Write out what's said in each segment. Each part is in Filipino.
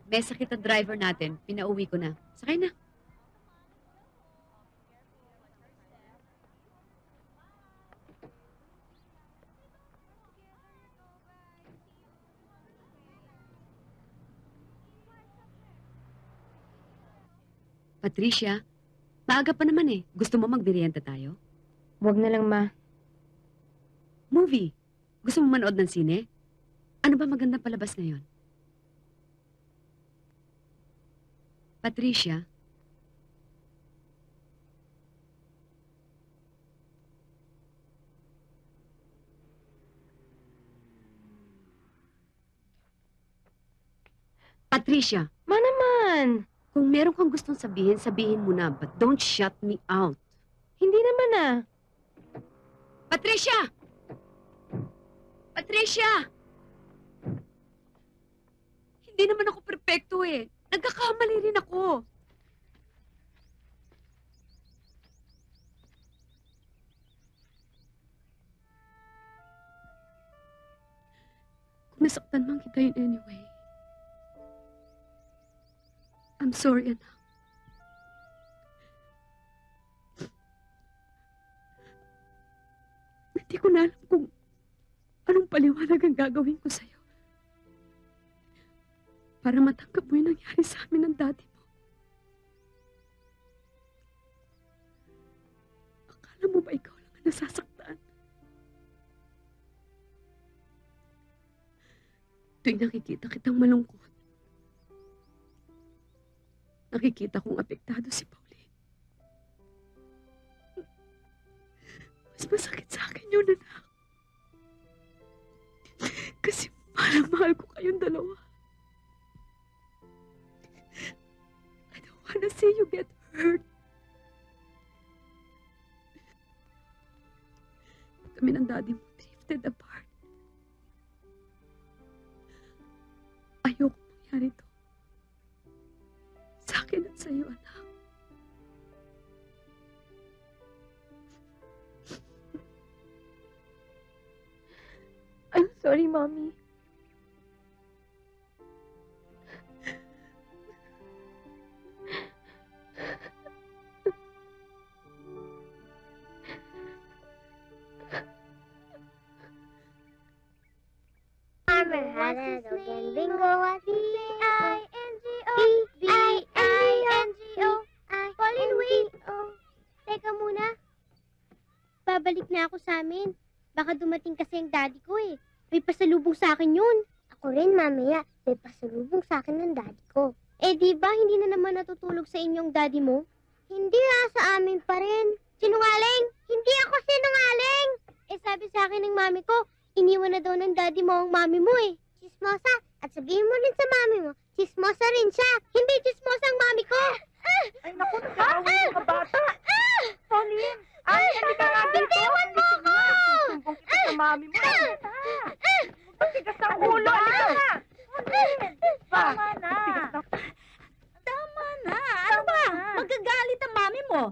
May sakit ang driver natin. Pinauwi ko na. Sakay na. Patricia, maaga pa naman eh. Gusto mo magbiryenta tayo? Huwag na lang, ma. Movie. Gusto mo manood ng sine? Ano ba magandang palabas ngayon? Patricia? Patricia, Ma naman! kung meron kang gustong sabihin, sabihin mo na, but don't shut me out. Hindi naman ah. Patricia! Patricia! Hindi naman ako perpekto eh. Nagkakamali rin ako. Kung nasaktan man kita in any way, I'm sorry, anak. Hindi ko na alam kung anong paliwanag ang gagawin ko sa'yo. Para matanggap mo yung nangyari sa amin ng daddy mo. Akala mo ba ikaw lang ang nasasaktan? Tuwing nakikita kitang malungkot, nakikita kong apektado si Pauline. Mas masakit sa akin yun, anak. Kasi parang mahal ko kayong dalawa. I don't wanna see you get hurt. Kami ng daddy mo drifted apart. Ayoko mangyari to. Sa akin at sa'yo, anak. I'm sorry, Mommy. Bingo at B-I-N-G-O B-I-N-G-O Pauline, wait! Teka muna. Babalik na ako sa amin. Baka dumating kasi ang daddy ko eh. May pasalubong sa akin yun. Ako rin, mamaya. May pasalubong sa akin ng daddy ko. Eh, di ba hindi na naman natutulog sa inyong daddy mo? Hindi sa amin pa rin. Sinungaling! Hindi ako sinungaling! Eh, sabi sa akin ng mami ko, iniwan na daw ng daddy mo ang mami mo eh. Chismosa. At sabihin mo rin sa mami mo, chismosa rin siya. Hindi chismosa ang mami ko. Ay, naku, nag-aaway mga bata. Pauline, halika nga dito. Bitiwan mo ako! Susumbong kita sa mami mo. Matigas ang ulo. Halika nga. Pauline, tama na. Tama na. Ano ba? Magagalit ang mami mo.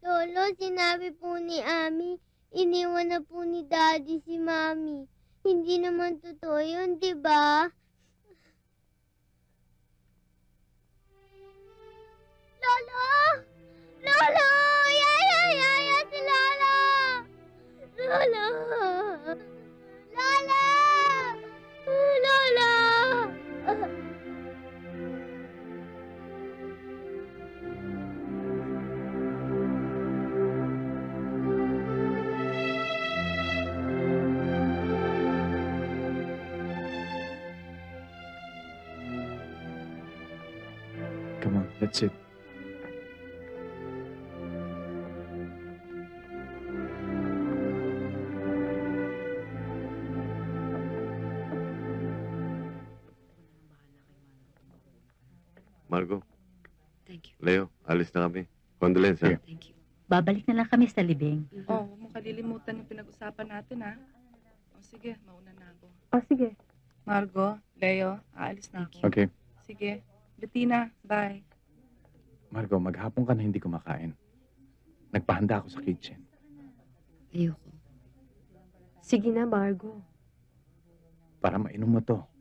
Lolo, sinabi po ni Ami, iniwan na po ni Daddy si Mami. Hindi naman totoo yun, di ba? Lolo! Lolo! Yaya! Si Lolo! Lolo! Lolo! Lolo! Come on, let's sit. Margo, Thank you. Leo, alis na kami. Condolence, ha? Sige. Thank you. Babalik na lang kami sa libing. Oh, huwag mo kalilimutan yung pinag-usapan natin, ha? O sige, mauna na ako. Oh, sige. Margo, Leo, aalis na ako. Okay. Sige. Bettina, bye. Margo, maghapon ka na hindi kumakain. Nagpahanda ako sa kitchen. Ayoko. Sige na, Margo. para mainom mo to.